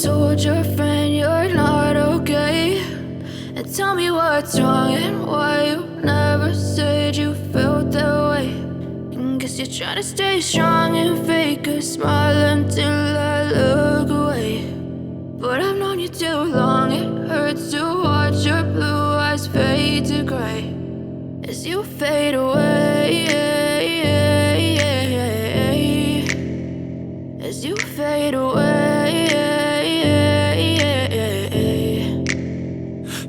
told your friend you're not okay, and tell me what's wrong and why you never said you felt that way. And guess you're trying to stay strong and fake a smile until I look away. But I've known you too long, it hurts to watch your blue eyes fade to gray as you fade away, as you fade away.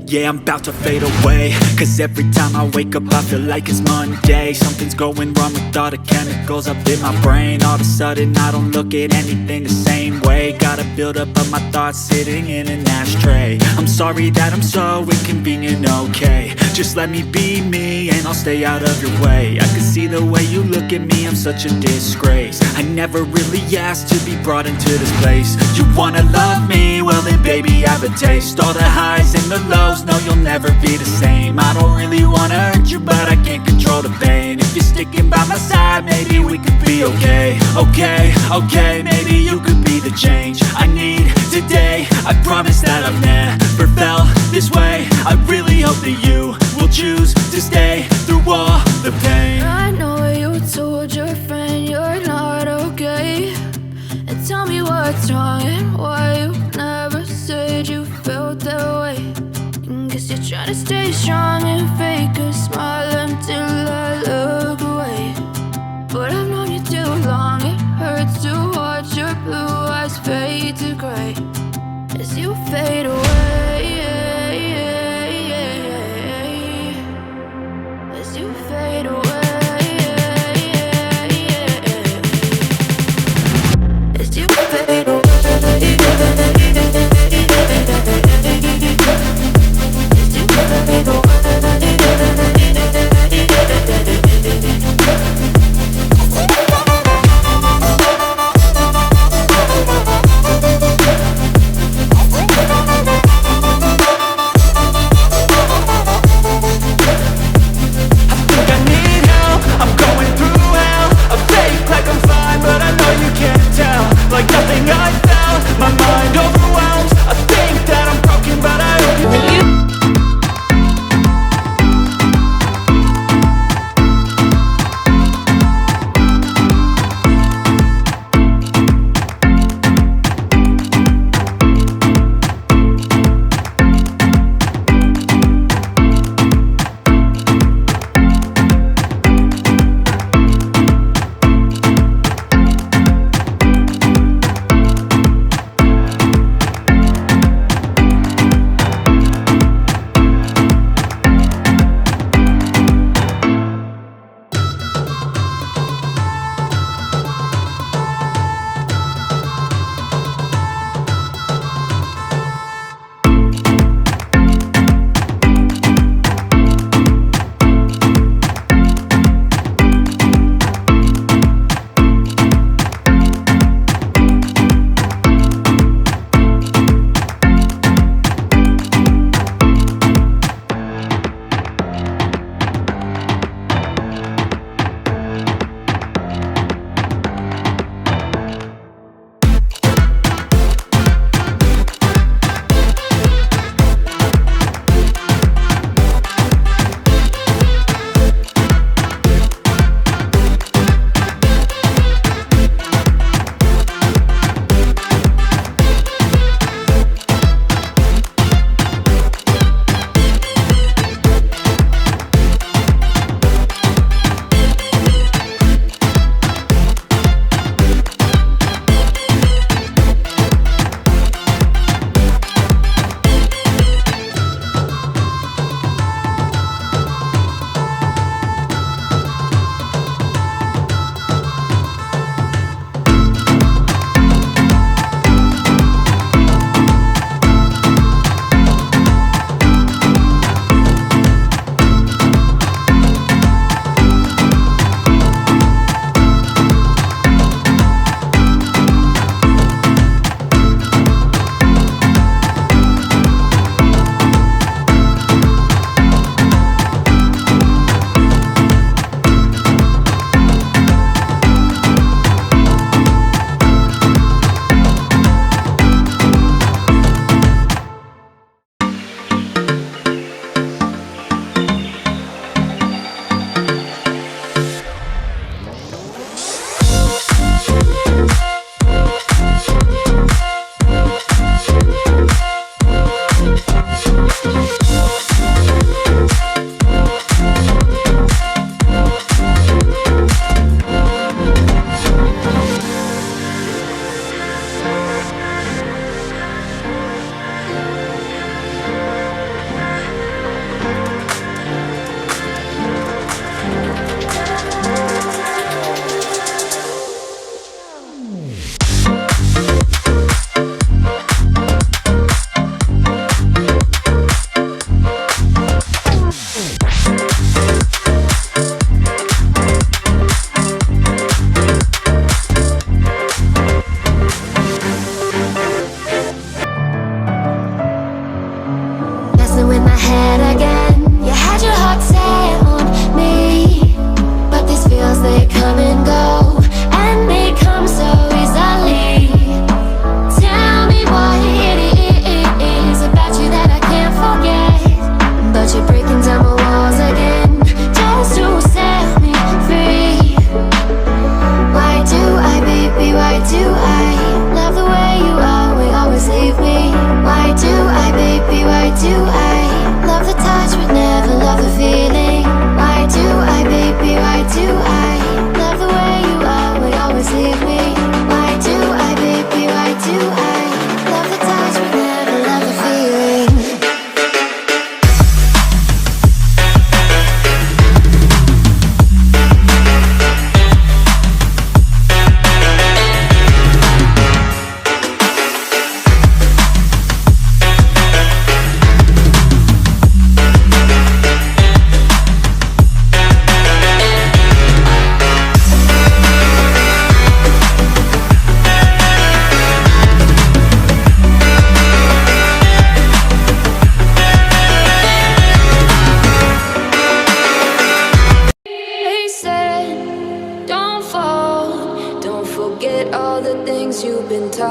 Yeah, I'm about to fade away, cause every time I wake up I feel like it's Monday. Something's going wrong with all the chemicals up in my brain. All of a sudden I don't look at anything the same way. Gotta build up of my thoughts sitting in an ashtray. I'm sorry that I'm so inconvenient, okay. Just let me be me and I'll stay out of your way. I can see the way you look at me, I'm such a disgrace. I never really asked to be brought into this place. You wanna love me? Well then baby I have a taste. All the highs and the lows, no you'll never be the same. I don't really wanna hurt you but I can't control the pain. If you're sticking by my side maybe we could be okay. Okay, maybe you could be the change I need today. I promise that I've never felt this way. I really hope that you will choose to stay through all the pain. I know you told your friend you're not okay, and tell me what's wrong and why you never said you felt that way. And guess you're trying to stay strong and fake a smile until I look away. But I've known you too long, it hurts to watch your blue eyes fade to gray as you fade away, as you fade away, as you fade away.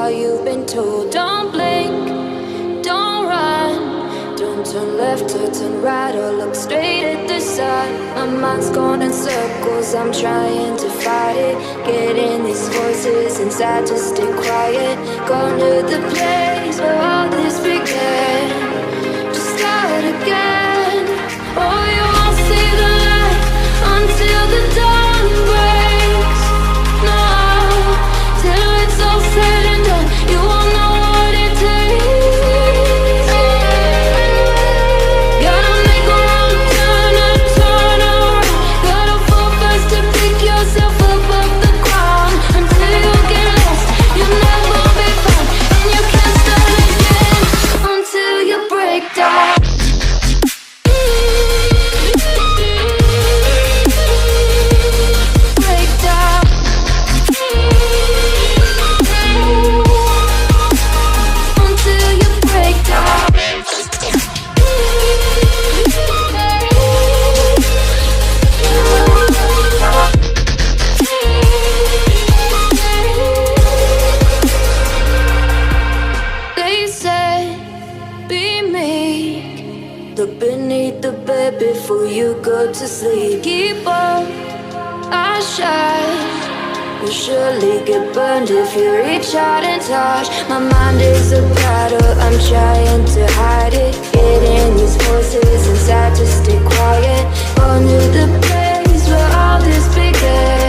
all you've been told. Don't blink, don't run, don't turn left or turn right or look straight at the sun. My mind's going in circles, I'm trying to fight it. Getting these voices inside to stay quiet. Going to the place where all this began. Just start again. Oh, you won't see the light until the dawn breaks. No, till it's all said and done, you won't know what it takes. Gotta make a wrong turn and turn around. Gotta fall fast to pick yourself up off the ground. Until you get lost, you'll never be found. And you can't start again until you break down. Break down. Until you break down. They said, be meek. Look beneath the bed before you go to sleep. Keep on, I shine. You'll surely get burned if you reach out and touch. My mind is a battle, I'm trying to hide it. Getting these voices inside to stay quiet. Going to the place where all this began.